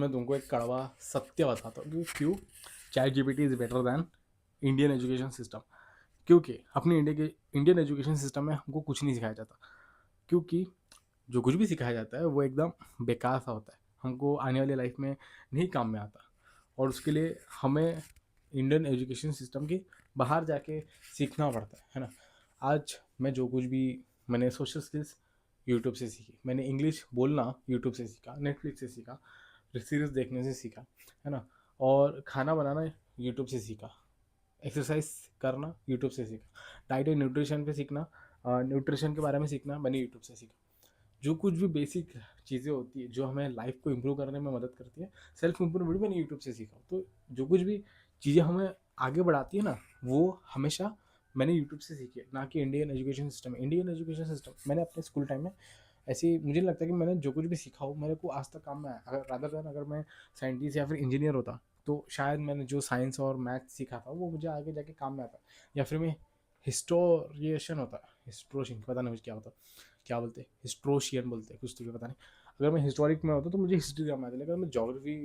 मैं तुमको एक कड़वा सत्य बताता हूँ कि क्यों chat GPT is better than Indian education system. क्योंकि अपने इंडियन एजुकेशन सिस्टम में हमको कुछ नहीं सिखाया जाता। क्योंकि जो कुछ भी सिखाया जाता है वो एकदम बेकार सा होता है, हमको आने वाली लाइफ में नहीं काम में आता। और उसके लिए हमें इंडियन एजुकेशन सिस्टम के बाहर जाके सीखना पड़ता है ना। आज मैं जो कुछ भी मैंने सोशल स्किल्स यूट्यूब से सीखी, मैंने इंग्लिश बोलना यूट्यूब से सीखा, नेटफ्लिक्स से सीखा, सीरीज देखने से सीखा, है ना। और खाना बनाना यूट्यूब से सीखा, एक्सरसाइज करना यूट्यूब से सीखा, डाइट एंड न्यूट्रिशन पे सीखना, न्यूट्रिशन के बारे में सीखना मैंने यूट्यूब से सीखा। जो कुछ भी बेसिक चीज़ें होती है जो हमें लाइफ को इम्प्रूव करने में मदद करती है, सेल्फ इम्प्रूवमेंट मैंने यूट्यूब से सीखा। तो जो कुछ भी चीज़ें हमें आगे बढ़ाती है ना, वो हमेशा मैंने यूट्यूब से सीखी है, ना कि Indian education system. Indian education system मैंने अपने स्कूल टाइम में ऐसे मुझे लगता है कि मैंने जो कुछ भी सीखा हो मेरे को आज तक काम में आया। अगर रादर दैन अगर मैं साइंटिस्ट या फिर इंजीनियर होता तो शायद मैंने जो साइंस और मैथ सीखा था वो मुझे आगे जाके काम में आता। या फिर मैं हिस्टोरिएशन होता, हिस्ट्रोशियन पता नहीं मुझे क्या होता, क्या बोलते हैं, हिस्ट्रोशियन बोलते हैं कुछ तो, पता नहीं। अगर मैं हिस्टोरिक में होता तो मुझे हिस्ट्री काम में आती, लेकिन अगर मैं जोग्राफी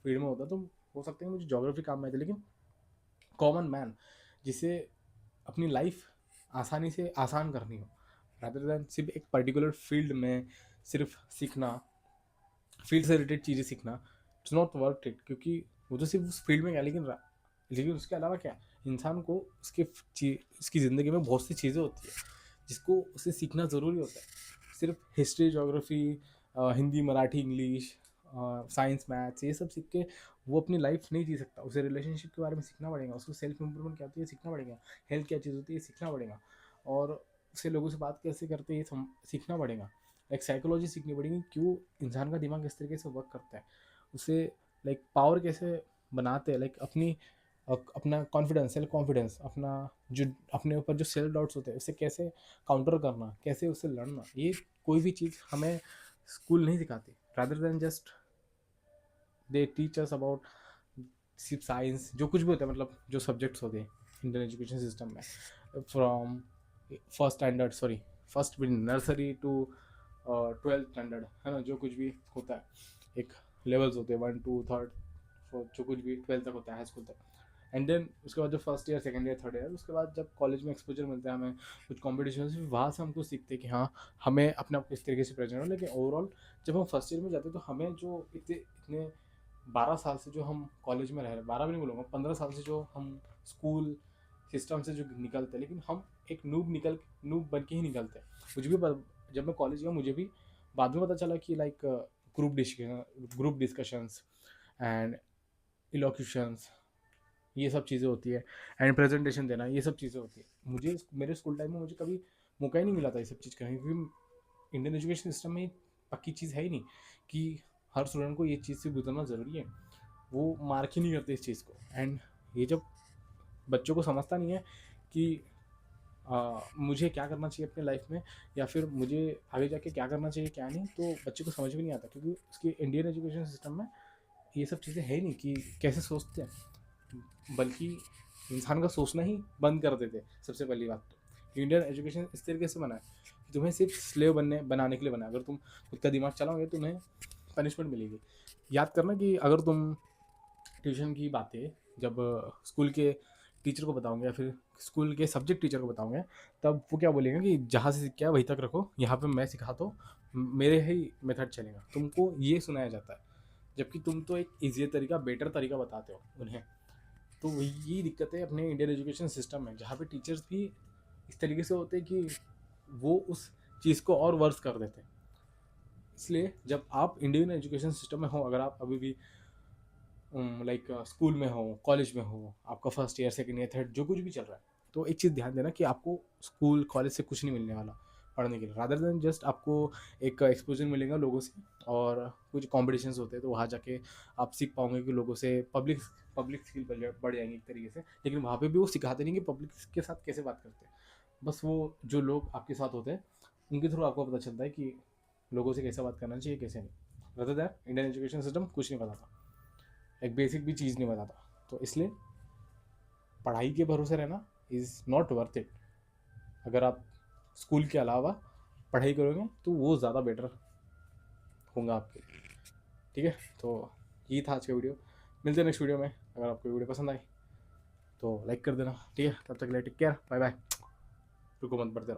फील्ड में होता तो हो सकता है मुझे जोग्राफी काम में आती। लेकिन कॉमन मैन जिसे अपनी लाइफ आसानी से आसान करनी हो, रादर दैन सिर्फ एक पर्टिकुलर फील्ड में सिर्फ सीखना, फील्ड से रिलेटेड चीज़ें सीखना, इट्स नॉट वर्थ इट। क्योंकि वो तो सिर्फ उस फील्ड में क्या, लेकिन उसके अलावा क्या, इंसान को उसकी ज़िंदगी में बहुत सी चीज़ें होती है जिसको उसे सीखना ज़रूरी होता है। सिर्फ history, geography, Hindi, Marathi, English, science, maths ये सब सीख के वो अपनी लाइफ नहीं जी सकता। उसे रिलेशनशिप के बारे में सीखना पड़ेगा, उसको सेल्फ इम्प्रूवमेंट क्या होती है सीखना पड़ेगा, हेल्थ क्या चीज़ होती है सीखना पड़ेगा, और उसे लोगों से बात कैसे करते हैं ये सीखना पड़ेगा। लाइक साइकोलॉजी सीखनी पड़ेगी, क्यों इंसान का दिमाग किस तरीके से वर्क करता है, उसे लाइक पावर कैसे बनाते हैं, लाइक अपना कॉन्फिडेंस, सेल्फ कॉन्फिडेंस, अपना जो अपने ऊपर जो सेल्फ डाउट्स होते हैं उसे कैसे काउंटर करना, कैसे उससे लड़ना, ये कोई भी चीज़ हमें स्कूल नहीं सिखाती। Rather than just they teach us about सिर्फ साइंस, जो कुछ भी होता है, मतलब जो सब्जेक्ट्स होते हैं इंडियन एजुकेशन सिस्टम में, from first standard, sorry first nursery to 12th standard, है ना। जो कुछ भी होता है एक लेवल्स होते हैं, 1 2 3 4, जो कुछ भी 12th तक होता है हाई स्कूल तक। एंड देन उसके बाद जो first year, second year, third year, उसके बाद जब कॉलेज में एक्सपोजर मिलता है हमें कुछ कॉम्पिटिशन से, वहाँ से हमको सीखते हैं कि हाँ हमें अपने आप किस तरीके से प्रेजेंट हो। लेकिन ओवरऑल जब हम फर्स्ट ईयर में जाते हैं तो हमें जो इतने इतने 12 साल से जो हम कॉलेज में रह रहे हैं, 12 भी नहीं बोलूँगा, 15 साल से जो हम स्कूल सिस्टम से जो निकलते हैं, लेकिन हम एक नूब बन के ही निकलते हैं। मुझे भी जब मैं कॉलेज गया मुझे भी बाद में पता चला कि लाइक ग्रुप डिस्कशंस एंड इलोक्यूशंस, ये सब चीज़ें होती है, एंड प्रेजेंटेशन देना, ये सब चीज़ें होती है। मुझे मेरे स्कूल टाइम में मुझे कभी मौका ही नहीं मिला था ये सब चीज़ करने, क्योंकि इंडियन एजुकेशन सिस्टम में पक्की चीज़ है ही नहीं कि हर स्टूडेंट को ये चीज़ से गुजरना ज़रूरी है। वो मार्क ही नहीं करते इस चीज़ को। एंड ये जब बच्चों को समझता नहीं है कि मुझे क्या करना चाहिए अपने लाइफ में, या फिर मुझे आगे जाके क्या करना चाहिए क्या नहीं, तो बच्चे को समझ में नहीं आता। क्योंकि उसके इंडियन एजुकेशन सिस्टम में ये सब चीज़ें है नहीं कि कैसे सोचते हैं, बल्कि इंसान का सोचना ही बंद कर देते। सबसे पहली बात तो इंडियन एजुकेशन इस तरीके से बना है कि तुम्हें सिर्फ स्लेव बनाने के लिए बना है। अगर तुम खुद का दिमाग चलाओगे तो तुम्हें पनिशमेंट मिलेगी। याद करना कि अगर तुम ट्यूशन की बातें जब स्कूल के टीचर को बताओगे या फिर स्कूल के सब्जेक्ट टीचर को बताओगे, तब वो क्या बोलेंगे कि जहाँ से सीख के आए वहीं तक रखो, यहाँ पे मैं सिखा तो मेरे ही मेथड चलेगा। तुमको ये सुनाया जाता है, जबकि तुम तो एक ईजियर तरीका, बेटर तरीका बताते हो उन्हें। तो यही दिक्कत है अपने इंडियन एजुकेशन सिस्टम में, जहाँ पे टीचर्स भी इस तरीके से होते हैं कि वो उस चीज़ को और वर्स कर देते हैं। इसलिए जब आप इंडियन एजुकेशन सिस्टम में हो, अगर आप अभी भी लाइक स्कूल में हो, कॉलेज में हो, आपका first year, second year, third जो कुछ भी चल रहा है, तो एक चीज़ ध्यान देना कि आपको स्कूल कॉलेज से कुछ नहीं मिलने वाला पढ़ने के लिए। रादर देन जस्ट आपको एक एक्सपोजर मिलेगा लोगों से, और कुछ कॉम्पिटिशन्स होते हैं तो वहाँ जाके आप सीख पाओगे कि लोगों से पब्लिक स्किल बढ़ जाएंगी एक तरीके से। लेकिन वहाँ पे भी वो सिखाते नहीं कि पब्लिक के साथ कैसे बात करते हैं, बस वो जो लोग आपके साथ होते हैं उनके थ्रू आपको पता चलता है कि लोगों से कैसे बात करना चाहिए कैसे नहीं। Rather than Indian education system कुछ नहीं बताता, एक बेसिक भी चीज़ नहीं बताता। तो इसलिए पढ़ाई के भरोसे रहना इज़ नॉट वर्थ इट। अगर आप स्कूल के अलावा पढ़ाई करोगे तो वो ज़्यादा बेटर होगा आपके लिए। ठीक है, तो यही था आज का वीडियो। मिलते हैं नेक्स्ट वीडियो में। अगर आपको वीडियो पसंद आई तो लाइक कर देना, ठीक है। तब तक के लिए टेक केयर, बाय बाय। रुको मत, बढ़ते रहो।